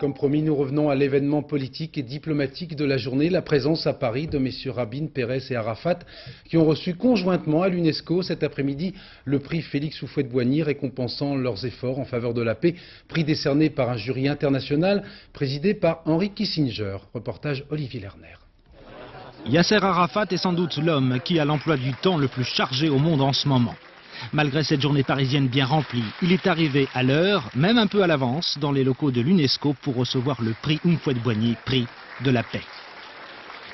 Comme promis, nous revenons à l'événement politique et diplomatique de la journée, la présence à Paris de messieurs Rabin, Peres et Arafat, qui ont reçu conjointement à l'UNESCO cet après-midi le prix Félix Houphouët-Boigny, récompensant leurs efforts en faveur de la paix, prix décerné par un jury international présidé par Henry Kissinger. Reportage Olivier Lerner. Yasser Arafat est sans doute l'homme qui a l'emploi du temps le plus chargé au monde en ce moment. Malgré cette journée parisienne bien remplie, il est arrivé à l'heure, même un peu à l'avance, dans les locaux de l'UNESCO pour recevoir le prix Houphouët-Boigny, prix de la paix.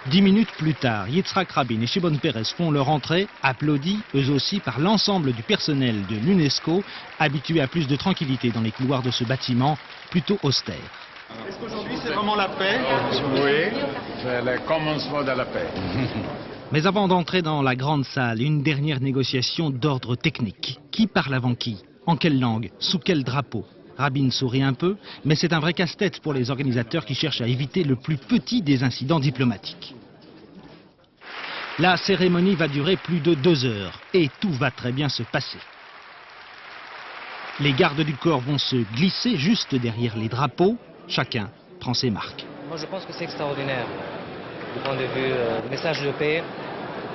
10 minutes plus tard, Yitzhak Rabin et Shimon Peres font leur entrée, applaudis eux aussi par l'ensemble du personnel de l'UNESCO, habitué à plus de tranquillité dans les couloirs de ce bâtiment plutôt austère. Est-ce qu'aujourd'hui c'est vraiment la paix? Oui, c'est le commencement de la paix. Mais avant d'entrer dans la grande salle, une dernière négociation d'ordre technique. Qui parle avant qui? En quelle langue? Sous quel drapeau? Rabin sourit un peu, mais c'est un vrai casse-tête pour les organisateurs qui cherchent à éviter le plus petit des incidents diplomatiques. La cérémonie va durer plus de 2 heures et tout va très bien se passer. Les gardes du corps vont se glisser juste derrière les drapeaux. Chacun prend ses marques. Moi je pense que c'est extraordinaire du point de vue du message de paix.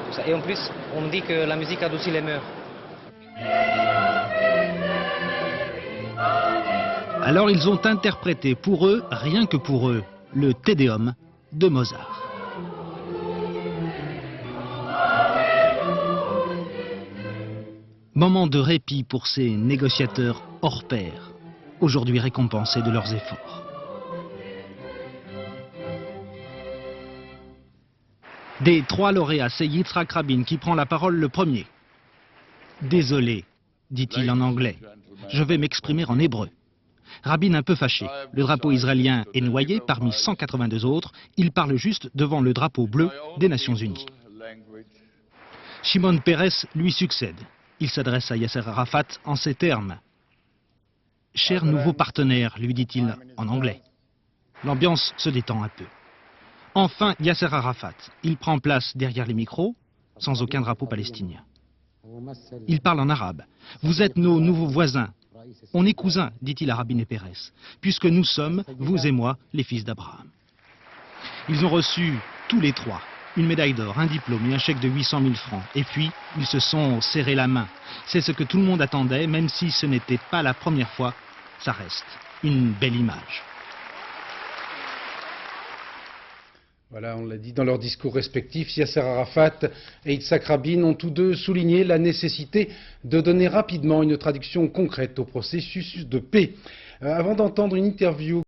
Tout ça. Et en plus, on me dit que la musique adoucit les mœurs. Alors ils ont interprété pour eux, rien que pour eux, le Te Deum de Mozart. Moment de répit pour ces négociateurs hors pair, aujourd'hui récompensés de leurs efforts. Des 3 lauréats, c'est Yitzhak Rabin qui prend la parole le premier. Désolé, dit-il en anglais, je vais m'exprimer en hébreu. Rabin un peu fâché. Le drapeau israélien est noyé parmi 182 autres. Il parle juste devant le drapeau bleu des Nations Unies. Shimon Peres lui succède. Il s'adresse à Yasser Arafat en ces termes. « Cher nouveau partenaire », lui dit-il en anglais. L'ambiance se détend un peu. Enfin, Yasser Arafat. Il prend place derrière les micros, sans aucun drapeau palestinien. Il parle en arabe. « Vous êtes nos nouveaux voisins. On est cousins, dit-il à Rabin et Peres, puisque nous sommes, vous et moi, les fils d'Abraham. » Ils ont reçu, tous les 3, une médaille d'or, un diplôme et un chèque de 800 000 francs. Et puis, ils se sont serrés la main. C'est ce que tout le monde attendait, même si ce n'était pas la première fois. Ça reste une belle image. Voilà, on l'a dit dans leurs discours respectifs, Yasser Arafat et Yitzhak Rabin ont tous deux souligné la nécessité de donner rapidement une traduction concrète au processus de paix. Avant d'entendre une interview